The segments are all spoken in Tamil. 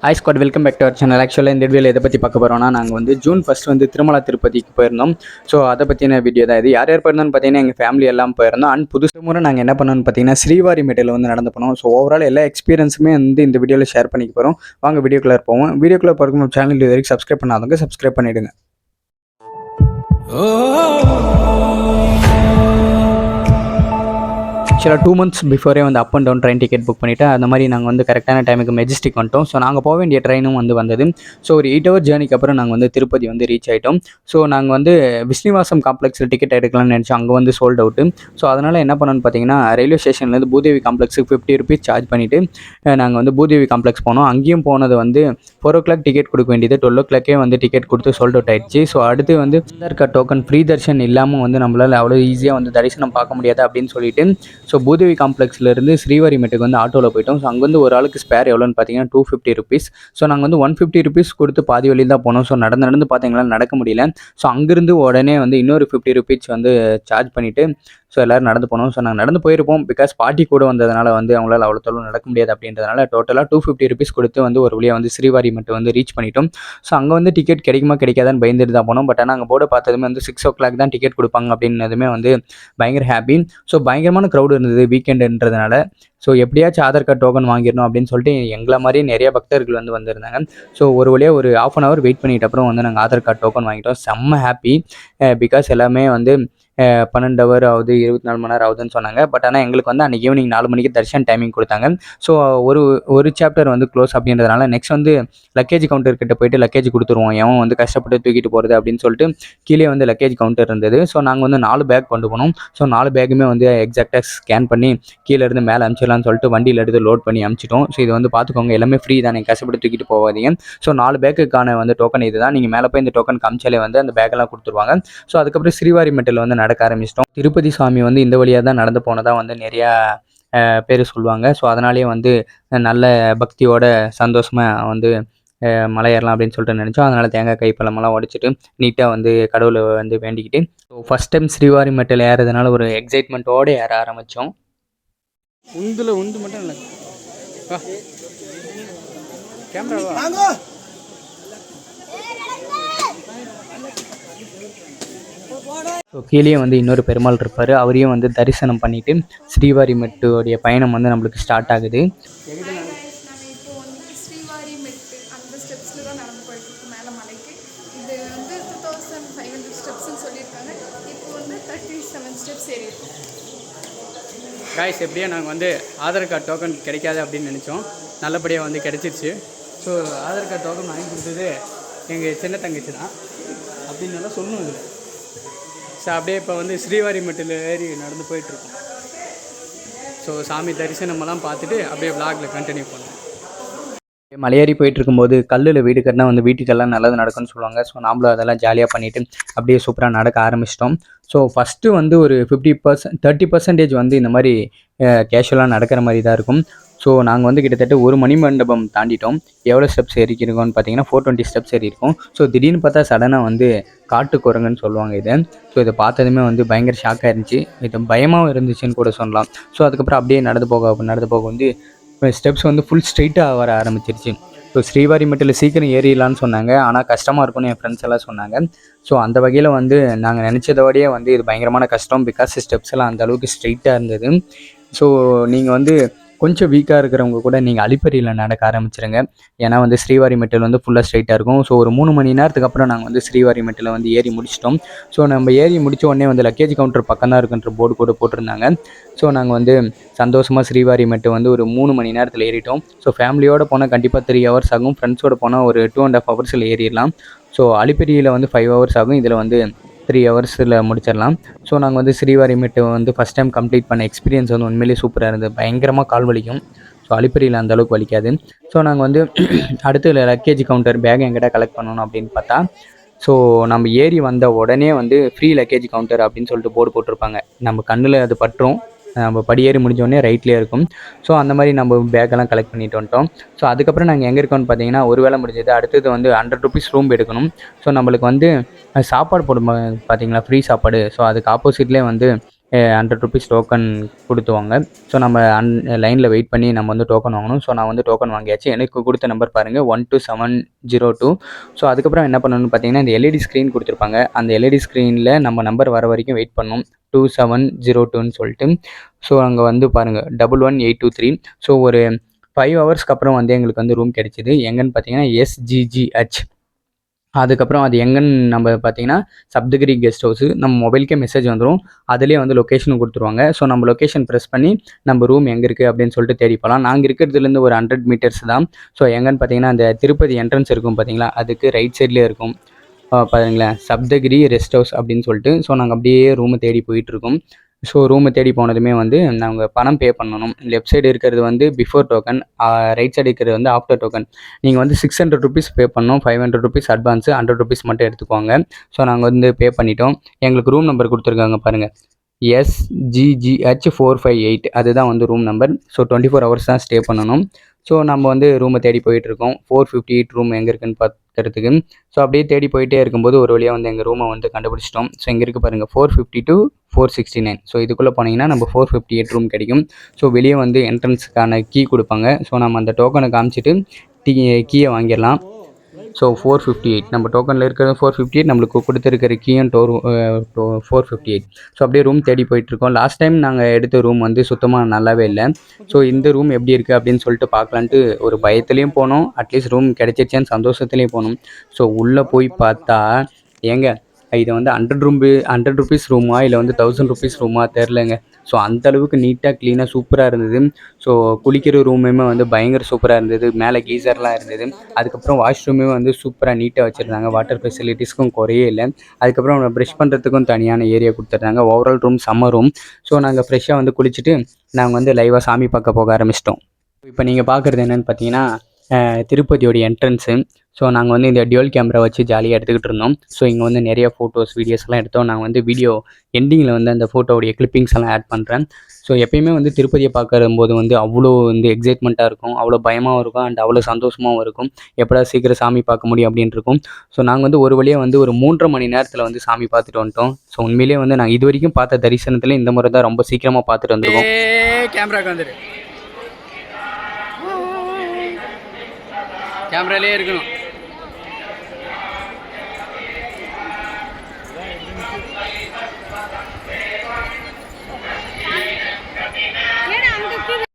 Hi squad, welcome back to our channel. ஆக்சுவலாக இந்த வீடியோவில் எதை பற்றி பார்க்க போகிறோம்னா, நாங்கள் வந்து ஜூன் 1 வந்து திருமலா திருப்பதிக்கு போயிருந்தோம். ஸோ அதை பற்றின வீடியோ தான் இது. யார் யார் போயிருந்தோம்னு பார்த்தீங்கன்னா எங்கள் ஃபேமிலி எல்லாம் போயிருந்தோம். அண்ட் புதுசு முறை நாங்கள் என்ன பண்ணோம்னு பார்த்தீங்கன்னா ஸ்ரீவாரி மெட்டில் வந்து நடந்து போனோம். ஸோ ஓவரால் எல்லா எக்ஸ்பீரியன்ஸுமே வந்து இந்த வீடியோவில் ஷேர் பண்ணிக்க போகிறோம். வாங்க வீடியோக்குள்ளே போவோம். வீடியோக்குள்ளே போகிறதுக்கு நம்ம சேனல் இது வரைக்கும் சப்ஸ்கிரைப் பண்ணாதவங்க சப்ஸ்கிரைப் பண்ணிவிடுங்க. ஆக்சுவலாக 2 months பிஃபோரே வந்து up and down train ticket book பண்ணிவிட்டு அந்த மாதிரி நாங்கள் வந்து கரெக்டான டைமுக்கு மெஜஸ்டிக் வந்துட்டோம். ஸோ நாங்கள் போக வேண்டிய ட்ரெயினும் வந்து வந்தது. ஸோ ஒரு 8 hour ஜேர்னிக்கு அப்புறம் நாங்கள் வந்து திருப்பதி வந்து ரீச் ஆகிட்டோம். ஸோ நாங்கள் வந்து விஸ்னிவாசம் காம்ப்ளெக்ஸில் டிக்கெட் எடுக்கலாம்னு நினச்சோம். அங்கே வந்து சோல்ட் அவுட்டு. ஸோ அதனால் என்ன பண்ணோன்னு பார்த்தீங்கன்னா ரயில்வே ஸ்டேஷன்லேருந்து பூதேவி காம்ப்ளெக்ஸுக்கு 50 rupees சார்ஜ் பண்ணிவிட்டு நாங்கள் வந்து பூதேவி காம்ப்ளெக்ஸ் போனோம். அங்கேயும் போனது வந்து 4 o'clock டிக்கெட் கொடுக்க வேண்டியது 12 o'clock வந்து டிக்கெட் கொடுத்து சோல்ட் அவுட் ஆயிடுச்சு. ஸோ அடுத்து வந்து Aadhaar card token free Darshan இல்லாமல் வந்து நம்மளால் அவ்வளோ ஈஸியாக வந்து தரிசனம் பார்க்க முடியாது அப்படின்னு சொல்லிட்டு ஸோ பூதேவி காம்ப்ளெக்ஸ்லேருந்து ஸ்ரீவாரி மெட்டுக்கு வந்து ஆட்டோவில் போயிட்டோம். ஸோ அங்கே வந்து ஒரு ஆளுக்கு ஸ்பேர் எவ்வளோன்னு பார்த்தீங்கன்னா 250 rupees. ஸோ நாங்கள் வந்து 150 rupees கொடுத்து பாதி வழியில் தான் போனோம். ஸோ நடந்து பார்த்தீங்களா நடக்க முடியல. ஸோ அங்கேருந்து உடனே வந்து இன்னொரு 50 rupees வந்து சார்ஜ் பண்ணிவிட்டு ஸோ எல்லோரும் நடந்து போனோம். ஸோ நாங்கள் நடந்து போயிருப்போம். பிகாஸ் பாட்டி கூட வந்ததுனால வந்து அவங்களால அவ்வளோ தொழில் நடக்க முடியாது அப்படின்றதுனால டோட்டலாக 250 rupees கொடுத்து வந்து ஒரு வழியாக வந்து ஸ்ரீவாரி மட்டும் வந்து ரீச் பண்ணிட்டோம். ஸோ அங்கே வந்து டிக்கெட் கிடைக்குமா கிடைக்காதான்னு பயந்துட்டு தான் போனோம். பட் ஆனால் அங்கே போர்டை பார்த்ததுமே வந்து 6 o'clock தான் டிக்கெட் கொடுப்பாங்க அப்படின்னதுமே வந்து பயங்கர ஹாப்பி. ஸோ பயங்கரமான க்ரௌடு இருந்தது வீக்கெண்டுன்றதுனால. ஸோ எப்படியாச்சும் ஆதார் கார்டு டோக்கன் வாங்கிடணும் அப்படின்னு சொல்லிட்டு எங்களை மாதிரியே நிறைய பக்தர்கள் வந்து வந்திருந்தாங்க. ஸோ ஒரு வழியாக ஒரு 1/2 hour வெயிட் பண்ணிட்டு அப்புறம் வந்து நாங்கள் ஆதார் கார்டு டோக்கன் வாங்கிட்டோம். செம்ம ஹாப்பி. பிகாஸ் எல்லாமே வந்து 12 hour ஆகுது, 24 மணி நேரம் ஆகுதுன்னு சொன்னாங்க. பட் ஆனால் எங்களுக்கு வந்து அன்றைக்கி ஈவினிங் 4 மணிக்கு தர்ஷன் டைமிங் கொடுத்தாங்க. ஸோ ஒரு சாப்டர் வந்து க்ளோஸ் அப்படின்றதுனால நெக்ஸ்ட் வந்து லக்கேஜ் கவுண்டர் கிட்ட போயிட்டு லக்கேஜ் கொடுத்துருவோம், எவன் வந்து கஷ்டப்பட்டு தூக்கிட்டு போகிறது அப்படின்னு சொல்லிட்டு கீழே வந்து லக்கேஜ் கவுண்டர் இருந்தது. ஸோ நாங்கள் வந்து 4 பேக் கொண்டு போனோம். ஸோ 4 பேக்குமே வந்து எக்ஸாக்டாக ஸ்கேன் பண்ணி கீழே இருந்து மேலே அனுப்பிச்சிடலாம்னு சொல்லிட்டு வண்டியில் எடுத்து லோட் பண்ணி அனுப்பிச்சிட்டோம். ஸோ இது வந்து பார்த்துக்கோங்க, எல்லாமே ஃப்ரீ தான், நீங்கள் கஷ்டப்பட்டு தூக்கிட்டு போகாதீங்க. ஸோ 4 பேக்குக்கான வந்து டோக்கன் இது தான். நீங்கள் மேலே போய் இந்த டோக்கன் காமிச்சாலே வந்து அந்த பேக்கெல்லாம் கொடுத்துருவாங்க. ஸோ அதுக்கப்புறம் ஸ்ரீவாரி மெட்டில் வந்து நடக்க ஆரம்பிச்சிட்டோம். திருப்பதி சாமி வந்து இந்த வழியாக தான் நடந்து போனதாக வந்து நிறையா பேர் சொல்லுவாங்க. ஸோ அதனாலேயே வந்து நல்ல பக்தியோட சந்தோஷமாக வந்து மலை ஏறலாம் அப்படின்னு சொல்லிட்டு நினச்சோம். அதனால் தேங்காய் கை பழமெல்லாம் உடைச்சிட்டு நீட்டாக வந்து கடவுளை வந்து வேண்டிக்கிட்டு ஸோ ஃபஸ்ட் டைம் ஸ்ரீவாரி மெட்டில் ஏறதுனால ஒரு எக்ஸைட்மெண்ட்டோடு ஏற ஆரம்பித்தோம். உந்து மட்டும் இல்லை கேமரா ஸோ கீழே வந்து இன்னொரு பெருமாள் இருப்பார். அவரையும் வந்து தரிசனம் பண்ணிவிட்டு ஸ்ரீவாரி மெட்டுடைய பயணம் வந்து நம்மளுக்கு ஸ்டார்ட் ஆகுது. காய்ஸ் எப்படியோ நாங்கள் வந்து ஆதார் கார்டு டோக்கன் கிடைக்காது அப்படின்னு நினச்சோம். நல்லபடியாக வந்து கிடச்சிருச்சு. ஸோ ஆதார் கார்டு டோக்கன் வாங்கி கொடுத்தது எங்கள் சின்ன தங்கச்சி தான் அப்படின்னு நல்லா சொல்லணும் இதில். ஸோ அப்படியே இப்போ வந்து ஸ்ரீவாரி மெட்டில் ஏறி நடந்து போயிட்டுருக்கோம். ஸோ சாமி தரிசனமெல்லாம் பார்த்துட்டு அப்படியே விளாகில் கண்டினியூ பண்ணோம். மலையேறி போயிட்டு இருக்கும்போது கல்லில் வீடு கட்டினா வந்து வீட்டுக்கெல்லாம் நல்லது நடக்கும்னு சொல்லுவாங்க. ஸோ நாமளும் அதெல்லாம் ஜாலியாக பண்ணிவிட்டு அப்படியே சூப்பராக நடக்க ஆரம்பிச்சிட்டோம். ஸோ ஃபஸ்ட்டு வந்து ஒரு 30% வந்து இந்த மாதிரி கேஷுவலாக நடக்கிற மாதிரி தான் இருக்கும். ஸோ நாங்கள் வந்து கிட்டத்தட்ட ஒரு மணி மண்டபம் தாண்டிட்டோம். எவ்வளோ ஸ்டெப்ஸ் ஏறிக்கிருக்கோம்னு பார்த்தீங்கன்னா 420 steps ஏறி இருக்கும். ஸோ திடீர்னு பார்த்தா சடனாக வந்து காட்டு குரங்குன்னு சொல்லுவாங்க இதை. ஸோ இதை பார்த்ததுமே வந்து பயங்கர ஷாக்காக இருந்துச்சு. இது பயமாகவும் இருந்துச்சுன்னு கூட சொல்லலாம். ஸோ அதுக்கப்புறம் அப்படியே நடந்து போக வந்து ஸ்டெப்ஸ் வந்து ஃபுல் ஸ்ட்ரெயிட்டாக வர ஆரம்பிச்சிருச்சு. ஸோ ஸ்ரீவாரி மெட்டில் சீக்கிரம் ஏறிடலான்னு சொன்னாங்க. ஆனால் கஷ்டமாக இருக்கும்னு என் ஃப்ரெண்ட்ஸ் எல்லாம் சொன்னாங்க. ஸோ அந்த வகையில் வந்து நாங்கள் நினச்சதோடையே வந்து இது பயங்கரமான கஷ்டம். பிகாஸ் ஸ்டெப்ஸ் எல்லாம் அந்த அளவுக்கு ஸ்ட்ரெயிட்டாக இருந்தது. ஸோ நீங்கள் வந்து கொஞ்சம் வீக்காக இருக்கிறவங்க கூட நீங்கள் அலிப்பரியில் நடக்க ஆரம்பிச்சிருங்க. ஏன்னா வந்து ஸ்ரீவாரி மெட்டில் வந்து ஃபுல்லாக ஸ்ட்ரைட்டாக இருக்கும். ஸோ ஒரு 3 மணி நேரத்துக்கு அப்புறம் நாங்கள் வந்து ஸ்ரீவாரி மெட்டில் வந்து ஏறி முடிச்சிட்டோம். ஸோ நம்ம ஏறி முடித்த உடனே வந்து லக்கேஜ் கவுண்டர் பக்கம் தான் இருக்குன்ற போர்டு கூட போட்டிருந்தாங்க. ஸோ நாங்கள் வந்து சந்தோஷமாக ஸ்ரீவாரி மெட்டு வந்து ஒரு 3 மணி நேரத்தில் ஏறிட்டோம். ஸோ ஃபேமிலியோடு போனால் கண்டிப்பாக 3 hours ஆகும். ஃப்ரெண்ட்ஸோடு போனால் ஒரு 2.5 hours ஏறிடலாம். ஸோ அலிப்பரியில் வந்து 5 hours ஆகும். இதில் வந்து 3 hours முடிச்சிடலாம். ஸோ நாங்கள் வந்து ஸ்ரீவாரி மெட்டு வந்து ஃபஸ்ட் டைம் கம்ப்ளீட் பண்ண எக்ஸ்பீரியன்ஸ் வந்து உண்மையிலேயே சூப்பராக இருந்தது. பயங்கரமாக கால் வலிக்கும். ஸோ அலிப்பரியில் அந்தளவுக்கு வலிக்காது. ஸோ நாங்கள் வந்து அடுத்து லக்கேஜ் கவுண்டர் பேக் எங்கிட்ட கலெக்ட் பண்ணணும் அப்படின்னு பார்த்தா ஸோ நம்ம ஏறி வந்த உடனே வந்து ஃப்ரீ லக்கேஜ் கவுண்டர் அப்படின்னு சொல்லிட்டு போர்டு போட்டிருப்பாங்க. நம்ம கண்ணில் அது பற்றும். நம்ம படியேறி முடிஞ்சோடனே ரைட்லேயே இருக்கும். ஸோ அந்த மாதிரி நம்ம பேக்கெல்லாம் கலெக்ட் பண்ணிட்டு வந்துட்டோம். ஸோ அதுக்கப்புறம் நாங்கள் எங்கே இருக்கோம்னு பார்த்தீங்கன்னா ஒரு வேளை முடிஞ்சது. அடுத்தது வந்து 100 rupees ரூம் எடுக்கணும். ஸோ நம்மளுக்கு வந்து சாப்பாடு போடும் பார்த்தீங்களா, ஃப்ரீ சாப்பாடு. ஸோ அதுக்கு ஆப்போசிட்லேயே வந்து ₹100 டோக்கன் கொடுத்துவாங்க. ஸோ நம்ம லைனில் வெயிட் பண்ணி நம்ம வந்து டோக்கன் வாங்கணும். ஸோ நான் வந்து டோக்கன் வாங்கியாச்சு. எனக்கு கொடுத்த நம்பர் பாருங்கள் 12702. ஸோ அதுக்கப்புறம் என்ன பண்ணணும்னு பார்த்தீங்கன்னா இந்த எல்இடி ஸ்க்ரீன் கொடுத்துருப்பாங்க. அந்த எல்இடி ஸ்க்ரீனில் நம்ம நம்பர் வர வரைக்கும் வெயிட் பண்ணணும் 2702ன்னு சொல்லிட்டு. ஸோ அங்கே வந்து பாருங்கள் 11823. ஸோ ஒரு 5 ஹவர்ஸ்க்கு அப்புறம் வந்து எங்களுக்கு வந்து ரூம் கிடைச்சிது. எங்கன்னு பார்த்தீங்கன்னா SGGH. அதுக்கப்புறம் அது எங்கன்னு நம்ம பார்த்தீங்கன்னா சப்தகிரி கெஸ்ட் ஹவுஸு. நம்ம மொபைலுக்கே மெசேஜ் வந்துடும். அதிலே வந்து லொக்கேஷனும் கொடுத்துருவாங்க. ஸோ நம்ம லொக்கேஷன் ப்ரெஸ் பண்ணி நம்ம ரூம் எங்கே இருக்குது அப்படின்னு சொல்லிட்டு தேடி போகலாம். நாங்கள் இருக்கிறதுலேருந்து ஒரு 100 மீட்டர்ஸ் தான். ஸோ எங்கன்னு பார்த்தீங்கன்னா அந்த திருப்பதி என்ட்ரன்ஸ் இருக்கும் பார்த்தீங்களா, அதுக்கு ரைட் சைட்லேயே இருக்கும் பாருங்களேன், சப்தகிரி ரெஸ்ட் ஹவுஸ் அப்படின்னு சொல்லிட்டு. ஸோ நாங்கள் அப்படியே ரூமை தேடி போயிட்டுருக்கோம். ஸோ ரூமை தேடி போனதுமே வந்து நாங்கள் பணம் பே பண்ணணும். லெஃப்ட் சைடு இருக்கிறது வந்து பிஃபோர் டோக்கன், ரைட் சைடு இருக்கிறது வந்து ஆஃப்டர் டோக்கன். நீங்கள் வந்து ₹600 பே பண்ணணும். ₹500 அட்வான்ஸு, ₹100 மட்டும் எடுத்துக்குவாங்க. ஸோ நாங்கள் வந்து பே பண்ணிட்டோம். எங்களுக்கு ரூம் நம்பர் கொடுத்துருக்காங்க பாருங்கள், SGGH 458. அதுதான் வந்து ரூம் நம்பர். ஸோ 24 ஹவர்ஸ் தான் ஸ்டே பண்ணணும். ஸோ நம்ம வந்து ரூமை தேடி போயிட்டுருக்கோம். 458 ரூம் எங்கே இருக்குன்னு பார்க்கறதுக்கு. ஸோ அப்படியே தேடி போயிட்டே இருக்கும்போது ஒரு வழியாக வந்து எங்கள் ரூமை வந்து கண்டுபிடிச்சிட்டோம். ஸோ இங்கே இருக்குது பாருங்கள் 452 469. ஸோ இதுக்குள்ளே போனீங்கன்னா நம்ம 458 ரூம் கிடைக்கும். ஸோ வெளியே வந்து என்ட்ரன்ஸுக்கான கீ கொடுப்பாங்க. ஸோ நம்ம அந்த டோக்கனை காமிச்சிட்டு கீயை வாங்கிடலாம். ஸோ 458 நம்ம டோக்கனில் இருக்கிறது 458, நம்மளுக்கு கொடுத்துருக்கிற கீயும் 458. ஸோ அப்படியே ரூம் தேடி போயிட்டுருக்கோம். லாஸ்ட் டைம் நாங்கள் எடுத்த ரூம் வந்து சுத்தமாக நல்லாவே இல்லை. ஸோ இந்த ரூம் எப்படி இருக்குது அப்படின்னு சொல்லிட்டு பார்க்கலான்ட்டு ஒரு பயத்துலேயும் போனோம், அட்லீஸ்ட் ரூம் கிடைச்சிருச்சேன்னு சந்தோஷத்துலேயும் போனோம். ஸோ உள்ளே போய் பார்த்தா ஏங்க இது வந்து ₹100 ரூமா இல்லை வந்து ₹1000 ரூமா தெரிலங்க. ஸோ அந்தளவுக்கு நீட்டாக க்ளீனாக சூப்பராக இருந்தது. ஸோ குளிக்கிற ரூமுமே வந்து பயங்கர சூப்பராக இருந்தது. மேலே கீசர்லாம் இருந்தது. அதுக்கப்புறம் வாஷ்ரூமே வந்து சூப்பராக நீட்டாக வச்சுருந்தாங்க. வாட்டர் ஃபெசிலிட்டிஸ்க்கும் குறையே இல்லை. அதுக்கப்புறம் ப்ரஷ் பண்ணுறதுக்கும் தனியான ஏரியா கொடுத்துருந்தாங்க. ஓவரால் ரூம் செம்ம ரூம். ஸோ நாங்கள் ஃப்ரெஷ்ஷாக வந்து குளிச்சுட்டு நாங்கள் வந்து லைவாக சாமி பார்க்க போக ஆரம்பிச்சிட்டோம். இப்போ நீங்கள் பார்க்குறது என்னென்னு பார்த்தீங்கன்னா திருப்பதியோடைய என்ட்ரன்ஸு. ஸோ நாங்கள் வந்து இந்த டியூவல் கேமரா வச்சு ஜாலியாக எடுத்துக்கிட்டு இருந்தோம். ஸோ இங்கே வந்து நிறைய ஃபோட்டோஸ் வீடியோஸ்லாம் எடுத்தோம். நாங்கள் வந்து வீடியோ எண்டிங்கில் வந்து அந்த ஃபோட்டோவுடைய கிளிப்பிங்ஸ் எல்லாம் ஆட் பண்ணுறேன். ஸோ எப்பயுமே வந்து திருப்பதியை பார்க்கும்போது வந்து அவ்வளோ வந்து எக்ஸைட்மெண்ட்டாக இருக்கும், அவ்வளோ பயமாகவும் இருக்கும், அண்ட் அவ்வளோ சந்தோஷமாகவும் இருக்கும். எப்படா சீக்கிரம் சாமி பார்க்க முடியும் அப்படின்னு இருக்கும். ஸோ நாங்கள் வந்து ஒரு வழியாக வந்து ஒரு 3.5 மணி நேரத்தில் வந்து சாமி பார்த்துட்டு வந்துட்டோம். ஸோ உண்மையிலேயே வந்து நாங்கள் இது வரைக்கும் பார்த்த தரிசனத்தில் இந்த முறை தான் ரொம்ப சீக்கிரமாக பார்த்துட்டு வந்துருக்கோம். கேமராக்கு வந்துடு, கேமராலே இருக்கணும்.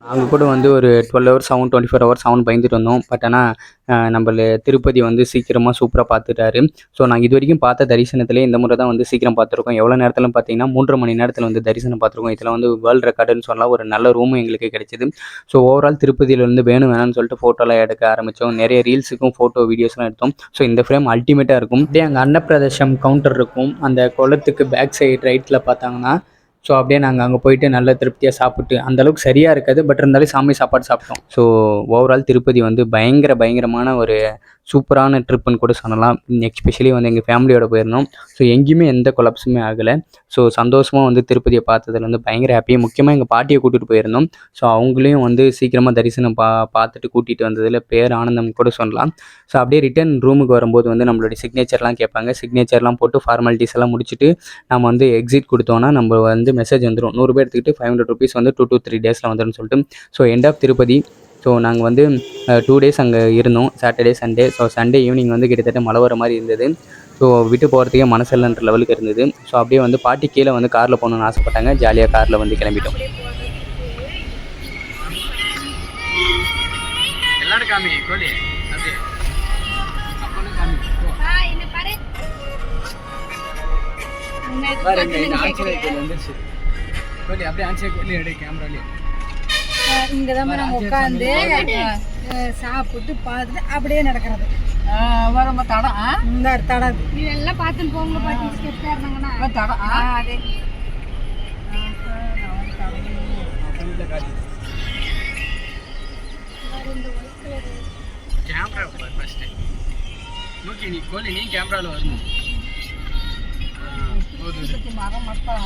நாங்கள் கூட வந்து ஒரு 12 ஹவர்ஸ் ஆகும், 24 ஹவர்ஸ் ஆகும் பயந்துட்டு வந்தோம். பட் ஆனால் நம்மள திருப்பதி வந்து சீக்கிரமாக சூப்பராக பார்த்துட்டாரு. ஸோ நாங்கள் இது வரைக்கும் பார்த்த தரிசனத்திலே இந்த முறை தான் வந்து சீக்கிரம் பார்த்துருக்கோம். எவ்வளோ நேரத்தில் பார்த்தீங்கன்னா 3.5 மணி நேரத்தில் வந்து தரிசனம் பார்த்துருக்கோம். இதில் வந்து வேர்ல்டு ரெக்கார்டுன்னு சொல்லலாம். ஒரு நல்ல ரூமும் எங்களுக்கு கிடைச்சிது. ஸோ ஓவரால் திருப்பதியிலேருந்து வேணும்னு சொல்லிட்டு ஃபோட்டோலாம் எடுக்க ஆரம்பித்தோம். நிறைய ரீல்ஸுக்கும் ஃபோட்டோ வீடியோஸ்லாம் எடுத்தோம். ஸோ இந்த ஃப்ரேம் அல்டிமேட்டாக இருக்கும். அப்படியே அங்கே அன்னப்பிரதேசம் கவுண்டர் இருக்கும். அந்த குளத்துக்கு பேக் சைடு ரைட்டில் பார்த்தாங்கன்னா ஸோ அப்படியே நாங்கள் அங்கே போயிட்டு நல்ல திருப்தியாக சாப்பிட்டு, அந்தளவுக்கு சரியாக இருக்காது, பட் இருந்தாலும் சாமி சாப்பாடு சாப்பிட்டோம். ஸோ ஓவரால் திருப்பதி வந்து பயங்கரமான ஒரு சூப்பரான ட்ரிப்புன்னு கூட சொல்லலாம். எஸ்பெஷலி வந்து எங்கள் ஃபேமிலியோட போயிருந்தோம். ஸோ எங்கேயுமே எந்த கொலாப்ஸுமே ஆகலை. ஸோ சந்தோஷமாக வந்து திருப்பதியை பார்த்ததில் வந்து பயங்கர ஹாப்பியாக, முக்கியமாக எங்கள் பாட்டியை கூட்டிகிட்டு போயிருந்தோம். ஸோ அவங்களையும் வந்து சீக்கிரமாக தரிசனம் பார்த்துட்டு கூட்டிகிட்டு வந்ததில் பேர் ஆனந்தம் கூட சொல்லலாம். ஸோ அப்படியே ரிட்டன் ரூமுக்கு வரும்போது வந்து நம்மளுடைய சிக்னேச்சர்லாம் கேட்பாங்க. சிக்னேச்சர்லாம் போட்டு ஃபார்மாலிட்டிஸ் எல்லாம் முடிச்சுட்டு நம்ம வந்து எக்ஸிட் கொடுத்தோன்னா நம்ம வந்து மெசேஜ் வந்துடும். ₹100 எடுத்துக்கிட்டு ₹500 வந்து 2 to 3 டேஸில் வந்துடும் சொல்லிட்டு. So end of Tirupati. So நாங்கள் வந்து 2 டேஸ் அங்கே இருந்தோம், Saturday Sunday. So Sunday evening வந்து கிட்டத்தட்ட மழை வர மாதிரி இருந்தது. ஸோ விட்டு போகிறதுக்கே மனசில்லைன்ற லெவலுக்கு இருந்தது. ஸோ அப்படியே வந்து பாட்டி கீழே வந்து காரில் போகணுன்னு ஆசைப்பட்டாங்க. ஜாலியாக காரில் வந்து கிளம்பிட்டோம். எல்லாரும் காமி கோலி இங்கதான் நம்ம உட்காந்து சாப்பிட்டு பார்த்துட்டு அப்படியே நடக்கிறது. இந்த தடம் இதெல்லாம் பார்த்துன்னு போங்க. பாட்டி ஸ்டெப் ஏறினாங்கன்னா தடம் அதே கேமரா ஃபர்ஸ்ட் ஓகே. நீ கோலி நீ கேமராவில் வரணும். மரம் மட்டும்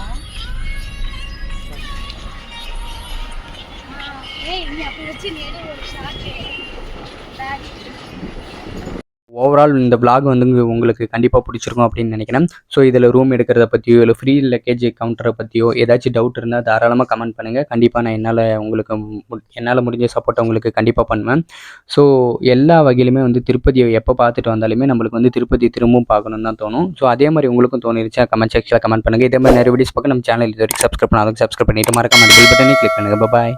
ஓவரால் இந்த vlog வந்து உங்களுக்கு கண்டிப்பாக பிடிச்சிருக்கும் அப்படின்னு நினைக்கிறேன். ஸோ இதில் ரூம் எடுக்கிறத பற்றியோ இல்லை ஃப்ரீ லக்கேஜ் கவுண்டரை பற்றியோ ஏதாச்சும் டவுட் இருந்தால் தாராளமாக கமெண்ட் பண்ணுங்கள். கண்டிப்பாக நான் என்னால் முடிஞ்ச சப்போர்ட்டை உங்களுக்கு கண்டிப்பாக பண்ணுவேன். ஸோ எல்லா வகையிலுமே வந்து திருப்பதியை எப்போ பார்த்துட்டு வந்தாலுமே நம்மளுக்கு வந்து திருப்பதி திரும்பவும் பார்க்கணுன்னு தான் தோணும். ஸோ அதே மாதிரி உங்களுக்கும் தோணிருச்சா கமெண்ட் செக்ஷனில் கமெண்ட் பண்ணுங்கள். இதே மாதிரி நிறைய வீடியோஸ் பார்க்க நம்ம சேனல் இது வரைக்கும் சப்ஸ்கிரைப் பண்ணாலும் சப்ஸ்கிரைப் பண்ணிட்டு மறக்காம பெல் பட்டனே கிளிக் பண்ணுங்கள். பாய்.